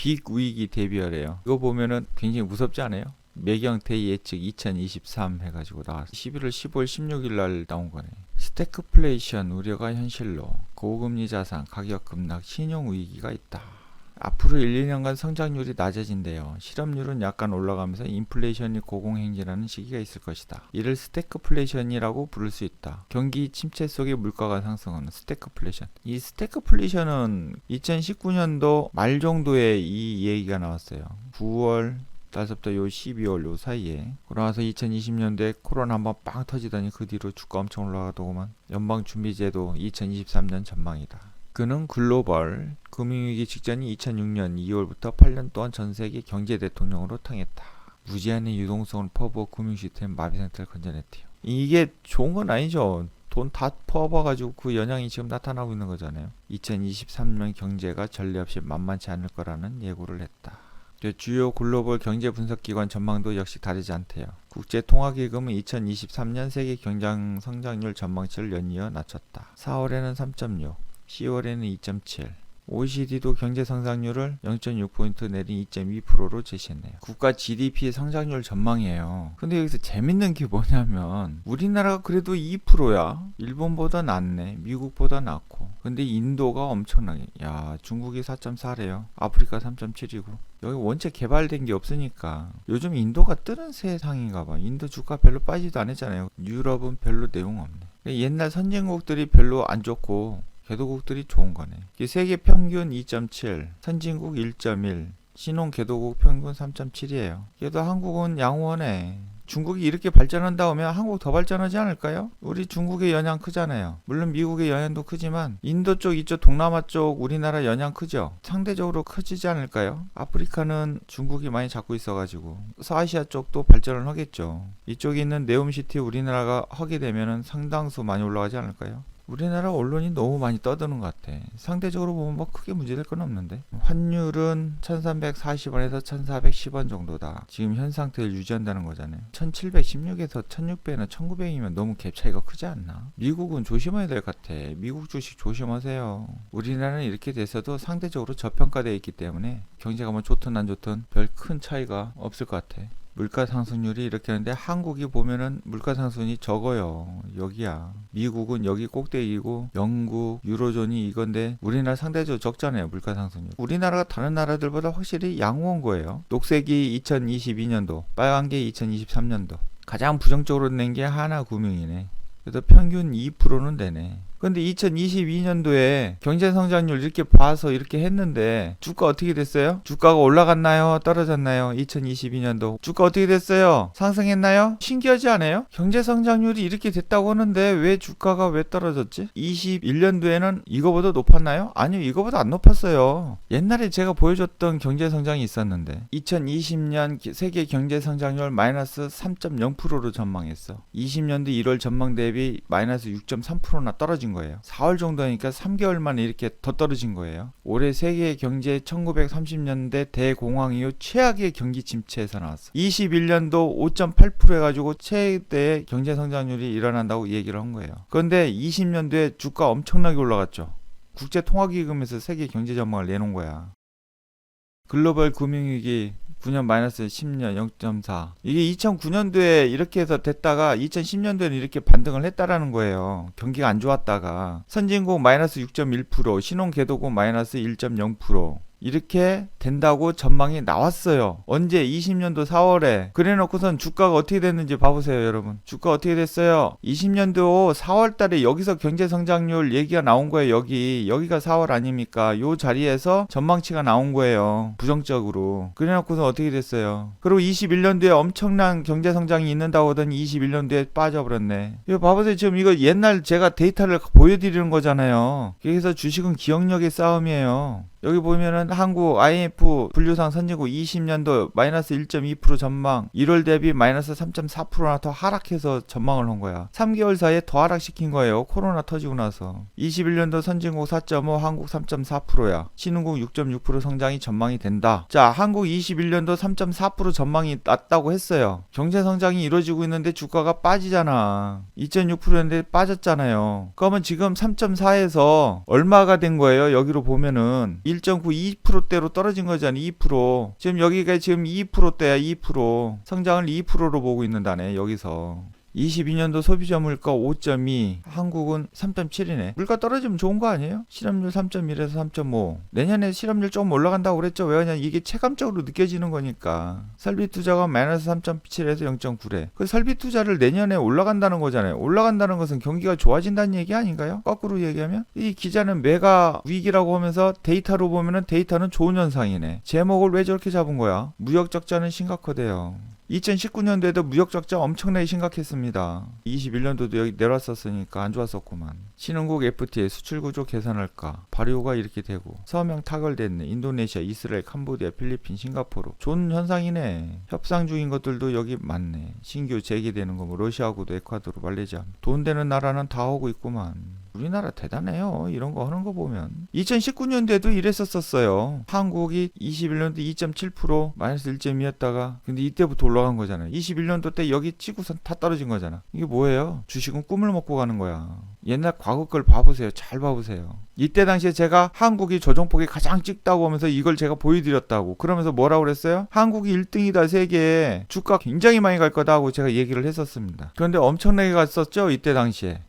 빅 위기 대비하래요. 이거 보면은 굉장히 무섭지 않아요? 매경태 예측 2023 해가지고 나왔어. 11월 15일 16일 날 나온 거네. 스태그플레이션 우려가 현실로. 고금리 자산 가격 급락 신용 위기가 있다. 앞으로 1, 2년간 성장률이 낮아진대요. 실업률은 약간 올라가면서 인플레이션이 고공행진하는 시기가 있을 것이다. 이를 스태그플레이션이라고 부를 수 있다. 경기 침체 속에 물가가 상승하는 스태그플레이션. 이 스태그플레이션은 2019년도 말 정도에 이 얘기가 나왔어요. 9월 달서부터 요 12월 요 사이에. 그러나서 2020년도에 코로나 한번 빵 터지더니 그 뒤로 주가 엄청 올라가더구만. 연방준비제도 2023년 전망이다. 그는 글로벌 금융위기 직전인 2006년 2월부터 8년 동안 전 세계 경제 대통령으로 통했다. 무제한의 유동성을 퍼부어 금융 시스템 마비 상태를 건져냈대요. 이게 좋은 건 아니죠. 돈 다 퍼부어가지고 그 영향이 지금 나타나고 있는 거잖아요. 2023년 경제가 전례 없이 만만치 않을 거라는 예고를 했다. 주요 글로벌 경제 분석기관 전망도 역시 다르지 않대요. 국제통화기금은 2023년 세계 경장 성장률 전망치를 연이어 낮췄다. 4월에는 3.6, 10월에는 2.7. OECD도 경제 성장률을 0.6포인트 내린 2.2%로 제시했네요. 국가 GDP 성장률 전망이에요. 근데 여기서 재밌는 게 뭐냐면 우리나라가 그래도 2%야. 일본보다 낫네. 미국보다 낫고. 근데 인도가 엄청나게. 야, 중국이 4.4래요. 아프리카 3.7이고. 여기 원체 개발된 게 없으니까 요즘 인도가 뜨는 세상인가 봐. 인도 주가 별로 빠지도 않았잖아요. 유럽은 별로 내용 없네. 옛날 선진국들이 별로 안 좋고 개도국들이 좋은 거네. 세계 평균 2.7, 선진국 1.1, 신흥 개도국 평균 3.7이에요. 그래도 한국은 양호하네. 중국이 이렇게 발전한다 하면 한국 더 발전하지 않을까요? 우리 중국의 영향 크잖아요. 물론 미국의 영향도 크지만 인도 쪽 이쪽 동남아 쪽 우리나라 영향 크죠. 상대적으로 커지지 않을까요? 아프리카는 중국이 많이 잡고 있어가지고 서아시아 쪽도 발전을 하겠죠. 이쪽에 있는 네옴시티 우리나라가 하게 되면 상당수 많이 올라가지 않을까요? 우리나라 언론이 너무 많이 떠드는 것 같아. 상대적으로 보면 뭐 크게 문제될 건 없는데. 환율은 1340원에서 1410원 정도다. 지금 현 상태를 유지한다는 거잖아요. 1716에서 1600은 1900이면 너무 갭 차이가 크지 않나? 미국은 조심해야 될 것 같아. 미국 주식 조심하세요. 우리나라는 이렇게 돼서도 상대적으로 저평가되어 있기 때문에 경제가 뭐 좋든 안 좋든 별 큰 차이가 없을 것 같아. 물가 상승률이 이렇게 하는데 한국이 보면은 물가 상승이 적어요. 여기야. 미국은 여기 꼭대기고 영국, 유로존이 이건데 우리나라 상대적으로 적잖아요. 물가 상승률. 우리나라가 다른 나라들보다 확실히 양호한 거예요. 녹색이 2022년도, 빨간 게 2023년도. 가장 부정적으로 낸 게 하나금융이네. 그래도 평균 2%는 되네. 근데 2022년도에 경제성장률 이렇게 봐서 이렇게 했는데 주가 어떻게 됐어요? 주가가 올라갔나요? 떨어졌나요? 2022년도 주가 어떻게 됐어요? 상승했나요? 신기하지 않아요? 경제성장률이 이렇게 됐다고 하는데 왜 주가가 왜 떨어졌지? 21년도에는 이거보다 높았나요? 아니요, 이거보다 안 높았어요. 옛날에 제가 보여줬던 경제성장이 있었는데 2020년 세계 경제성장률 마이너스 3.0%로 전망했어. 20년도 1월 전망 대비 마이너스 6.3%나 떨어진 거예요. 4월 정도니까 3개월 만에 이렇게 더 떨어진 거예요. 올해 세계 경제 1930년대 대공황 이후 최악의 경기 침체에서 나왔어. 21년도 5.8% 해가지고 최대의 경제 성장률이 일어난다고 얘기를 한 거예요. 그런데 20년도에 주가 엄청나게 올라갔죠. 국제통화기금에서 세계 경제 전망을 내놓은 거야. 글로벌 금융위기 9년 마이너스 10년 0.4. 이게 2009년도에 이렇게 해서 됐다가 2010년도에는 이렇게 반등을 했다라는 거예요. 경기가 안 좋았다가 선진국 마이너스 6.1%, 신흥개도국 마이너스 1.0%. 이렇게 된다고 전망이 나왔어요. 언제? 20년도 4월에. 그래놓고선 주가가 어떻게 됐는지 봐보세요, 여러분. 주가 어떻게 됐어요? 20년도 4월 달에 여기서 경제성장률 얘기가 나온 거예요. 여기가 4월 아닙니까? 요 자리에서 전망치가 나온 거예요. 부정적으로. 그래놓고선 어떻게 됐어요? 그리고 21년도에 엄청난 경제성장이 있는다고 하더니 21년도에 빠져버렸네. 이거 봐보세요. 지금 이거 옛날 제가 데이터를 보여드리는 거잖아요. 그래서 주식은 기억력의 싸움이에요. 여기 보면은 한국 IMF 분류상 선진국 20년도 마이너스 1.2% 전망 1월 대비 마이너스 3.4%나 더 하락해서 전망을 한 거야. 3개월 사이에 더 하락시킨 거예요. 코로나 터지고 나서. 21년도 선진국 4.5, 한국 3.4%야. 신흥국 6.6% 성장이 전망이 된다. 자, 한국 21년도 3.4% 전망이 낮다고 했어요. 경제 성장이 이루어지고 있는데 주가가 빠지잖아. 2.6%였는데 빠졌잖아요. 그러면 지금 3.4에서 얼마가 된 거예요? 여기로 보면은 1.9, 2%대로 떨어진 거잖아. 2%. 지금 여기가 지금 2%대야. 2%. 성장을 2%로 보고 있는다네. 여기서. 22년도 소비자 물가 5.2, 한국은 3.7이네. 물가 떨어지면 좋은 거 아니에요? 실업률 3.1에서 3.5. 내년에 실업률 조금 올라간다고 그랬죠. 왜냐? 이게 체감적으로 느껴지는 거니까. 설비 투자가 마이너스 3.7에서 0.9래. 그 설비 투자를 내년에 올라간다는 거잖아요. 올라간다는 것은 경기가 좋아진다는 얘기 아닌가요? 거꾸로 얘기하면? 이 기자는 메가 위기라고 하면서 데이터로 보면은 데이터는 좋은 현상이네. 제목을 왜 저렇게 잡은 거야? 무역 적자는 심각하대요. 2019년도에도 무역 적자 엄청나게 심각했습니다. 21년도도 여기 내려왔었으니까 안 좋았었구만. 신흥국 FTA 수출 구조 개선할까? 발효가 이렇게 되고 서명 타결됐네. 인도네시아, 이스라엘, 캄보디아, 필리핀, 싱가포르. 좋은 현상이네. 협상 중인 것들도 여기 많네. 신규 재개되는 거 뭐 러시아하고도 에콰도르, 말레이시아. 돈 되는 나라는 다 하고 있구만. 우리나라 대단해요. 이런 거 하는 거 보면. 2019년도에도 이랬었어요. 한국이 21년도 2.7% 마이너스 1.2였다가 근데 이때부터 올라간 거잖아요. 21년도 때 여기 치고선 다 떨어진 거잖아. 이게 뭐예요? 주식은 꿈을 먹고 가는 거야. 옛날 과거 걸 봐보세요. 잘 봐보세요. 이때 당시에 제가 한국이 조정폭이 가장 찍다고 하면서 이걸 제가 보여드렸다고. 그러면서 뭐라고 그랬어요? 한국이 1등이다 세계에. 주가 굉장히 많이 갈 거다 하고 제가 얘기를 했었습니다. 그런데 엄청나게 갔었죠. 이때 당시에.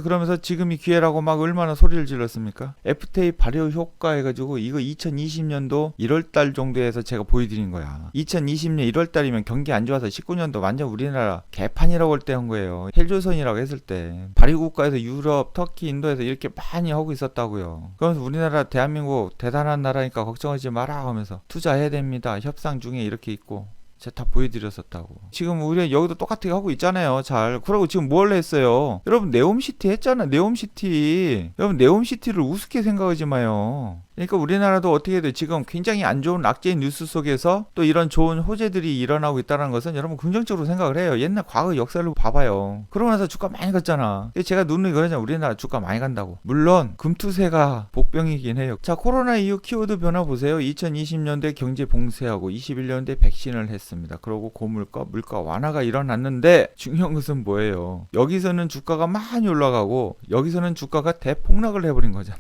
그러면서 지금이 기회라고 막 얼마나 소리를 질렀습니까? FTA 발효 효과 해가지고 이거 2020년도 1월달 정도에 해서 제가 보여드린 거야. 2020년 1월달이면 경기 안 좋아서 19년도 완전 우리나라 개판이라고 할 때 한 거예요. 헬조선이라고 했을 때. 발효국가에서 유럽, 터키, 인도에서 이렇게 많이 하고 있었다고요. 그러면서 우리나라 대한민국 대단한 나라니까 걱정하지 마라 하면서 투자해야 됩니다. 협상 중에 이렇게 있고. 제가 다 보여드렸었다고. 지금 우리 여기도 똑같게 하고 있잖아요. 잘. 그러고 지금 뭘 했어요? 여러분 네옴시티 했잖아. 네옴시티. 여러분 네옴시티를 우습게 생각하지 마요. 그러니까 우리나라도 어떻게 돼? 지금 굉장히 안 좋은 악재인 뉴스 속에서 또 이런 좋은 호재들이 일어나고 있다는 것은 여러분 긍정적으로 생각을 해요. 옛날 과거 역사를 봐봐요. 그러고 나서 주가 많이 갔잖아. 제가 눈이 그러잖아요. 우리나라 주가 많이 간다고. 물론 금투세가 복병이긴 해요. 자, 코로나 이후 키워드 변화 보세요. 2020년대 경제 봉쇄하고 21년대 백신을 했습니다. 그러고 고물가, 물가 완화가 일어났는데 중요한 것은 뭐예요? 여기서는 주가가 많이 올라가고 여기서는 주가가 대폭락을 해버린 거잖아.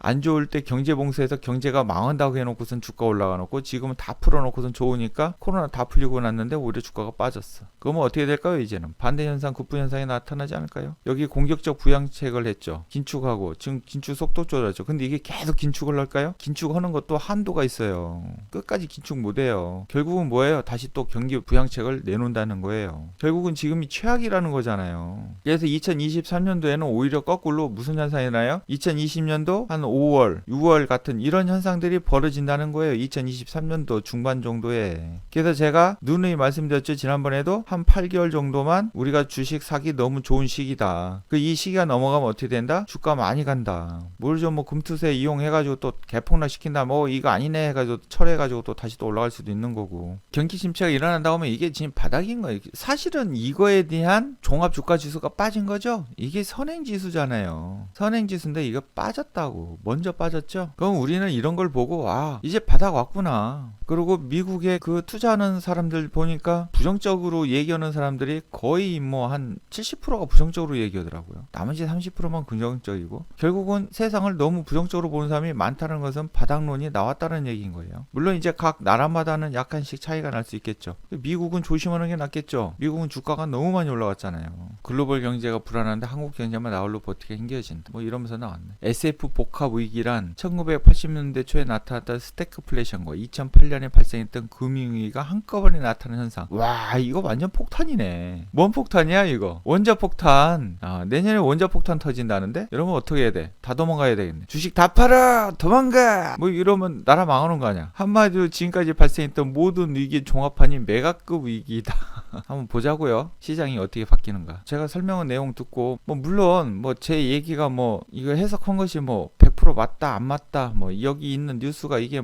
안 좋을 때 경제 봉쇄해서 경제가 망한다고 해놓고선 주가 올라가 놓고 지금은 다 풀어놓고선 좋으니까 코로나 다 풀리고 났는데 오히려 주가가 빠졌어. 그러면 어떻게 될까요? 이제는 반대 현상, 급부 현상이 나타나지 않을까요? 여기 공격적 부양책을 했죠. 긴축하고 지금 긴축 속도 조절했죠. 근데 이게 계속 긴축을 할까요? 긴축하는 것도 한도가 있어요. 끝까지 긴축 못해요. 결국은 뭐예요? 다시 또 경기 부양책을 내놓는다는 거예요. 결국은 지금이 최악이라는 거잖아요. 그래서 2023년도에는 오히려 거꾸로 무슨 현상이 나요? 2020년도 한 5월, 6월 같은 이런 현상들이 벌어진다는 거예요. 2023년도 중반 정도에. 그래서 제가 누누이 말씀드렸죠. 지난번에도 한 8개월 정도만 우리가 주식 사기 너무 좋은 시기다. 이 시기가 넘어가면 어떻게 된다? 주가 많이 간다. 모르죠. 뭐 금투세 이용해가지고 또 개폭락 시킨다. 뭐 이거 아니네 해가지고 철해가지고 또 다시 또 올라갈 수도 있는 거고. 경기 침체가 일어난다고 하면 이게 지금 바닥인 거예요. 사실은 이거에 대한 종합 주가 지수가 빠진 거죠. 이게 선행지수잖아요. 선행지수인데 이거 빠졌다고. 먼저 빠졌죠? 그럼 우리는 이런 걸 보고 이제 바닥 왔구나. 그리고 미국에 그 투자하는 사람들 보니까 부정적으로 얘기하는 사람들이 거의 뭐 한 70%가 부정적으로 얘기하더라고요. 나머지 30%만 긍정적이고 결국은 세상을 너무 부정적으로 보는 사람이 많다는 것은 바닥론이 나왔다는 얘기인 거예요. 물론 이제 각 나라마다는 약간씩 차이가 날 수 있겠죠. 미국은 조심하는 게 낫겠죠. 미국은 주가가 너무 많이 올라갔잖아요. 글로벌 경제가 불안한데 한국 경제만 나홀로 버티기 힘겨진다. 뭐 이러면서 나왔네. SF 복합 위기란 1980년대 초에 나타났던 스태그플레이션과 2008년에 발생했던 금융위기가 한꺼번에 나타나는 현상. 와, 이거 완전 폭탄이네. 뭔 폭탄이야 이거? 원자폭탄. 내년에 원자폭탄 터진다는데? 여러분 어떻게 해야 돼? 다 도망가야 되겠네. 주식 다 팔아! 도망가! 뭐 이러면 나라 망하는 거 아니야. 한마디로 지금까지 발생했던 모든 위기의 종합판이 메가급 위기다. 한번 보자고요. 시장이 어떻게 바뀌는가. 제가 설명한 내용 듣고 물론 제 얘기가 이거 해석한 것이 100% 맞다 안 맞다 여기 있는 뉴스가 이게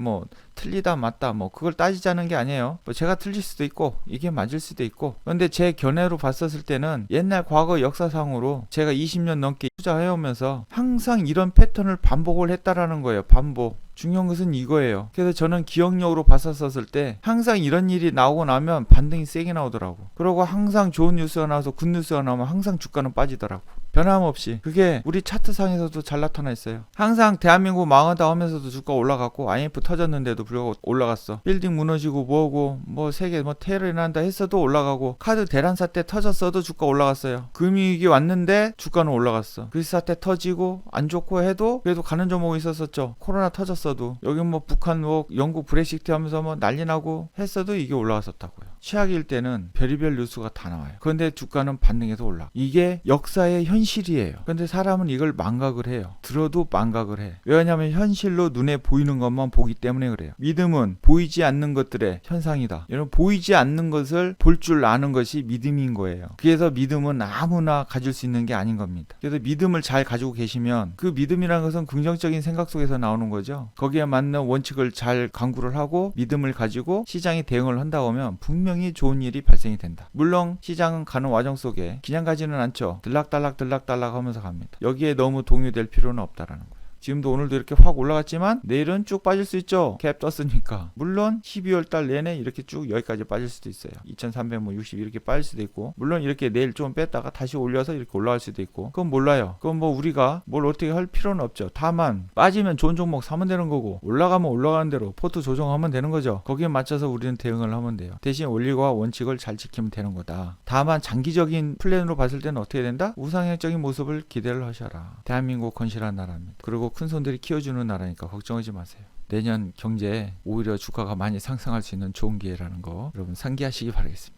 틀리다 맞다 그걸 따지자는 게 아니에요. 제가 틀릴 수도 있고 이게 맞을 수도 있고. 그런데 제 견해로 봤었을 때는 옛날 과거 역사상으로 제가 20년 넘게 투자해오면서 항상 이런 패턴을 반복을 했다라는 거예요. 반복. 중요한 것은 이거예요. 그래서 저는 기억력으로 봤었을 때 항상 이런 일이 나오고 나면 반등이 세게 나오더라고. 그리고 항상 좋은 뉴스가 나와서 굿 뉴스가 나오면 항상 주가는 빠지더라고. 변함없이. 그게 우리 차트상에서도 잘 나타나 있어요. 항상 대한민국 망하다 하면서도 주가 올라갔고, IMF 터졌는데도 불구하고 올라갔어. 빌딩 무너지고 뭐고 뭐 세계 뭐 테러리 난다 했어도 올라가고, 카드 대란사 때 터졌어도 주가 올라갔어요. 금융위기 왔는데 주가는 올라갔어. 그리스 사태 터지고 안 좋고 해도 그래도 가는 종목이 있었었죠. 코로나 터졌어도, 여기 뭐 북한 뭐 영국 브렉시트 하면서 뭐 난리 나고 했어도 이게 올라갔었다고요. 최악일 때는 별의별 뉴스가 다 나와요. 그런데 주가는 반등해서 올라. 이게 역사의 현실이에요. 그런데 사람은 이걸 망각을 해요. 들어도 망각을 해. 왜냐하면 현실로 눈에 보이는 것만 보기 때문에 그래요. 믿음은 보이지 않는 것들의 현상이다. 여러분, 보이지 않는 것을 볼 줄 아는 것이 믿음인 거예요. 그래서 믿음은 아무나 가질 수 있는 게 아닌 겁니다. 그래서 믿음을 잘 가지고 계시면, 그 믿음이라는 것은 긍정적인 생각 속에서 나오는 거죠. 거기에 맞는 원칙을 잘 강구를 하고 믿음을 가지고 시장에 대응을 한다 보면 분명히 좋은 일이 발생이 된다. 물론 시장은 가는 과정 속에 그냥 가지는 않죠. 들락달락 하면서 갑니다. 여기에 너무 동요될 필요는 없다라는 거예요. 지금도 오늘도 이렇게 확 올라갔지만 내일은 쭉 빠질 수 있죠. 갭 떴으니까. 물론 12월 달 내내 이렇게 쭉 여기까지 빠질 수도 있어요. 2360 이렇게 빠질 수도 있고, 물론 이렇게 내일 좀 뺐다가 다시 올려서 이렇게 올라갈 수도 있고, 그건 몰라요. 그건 뭐 우리가 뭘 어떻게 할 필요는 없죠. 다만 빠지면 좋은 종목 사면 되는 거고, 올라가면 올라가는 대로 포트 조정하면 되는 거죠. 거기에 맞춰서 우리는 대응을 하면 돼요. 대신 원리와 원칙을 잘 지키면 되는 거다. 다만 장기적인 플랜으로 봤을 때는 어떻게 된다? 우상향적인 모습을 기대를 하셔라. 대한민국 건실한 나라입니다. 그리고 큰 손들이 키워주는 나라니까 걱정하지 마세요. 내년 경제에 오히려 주가가 많이 상승할 수 있는 좋은 기회라는 거 여러분 상기하시기 바라겠습니다.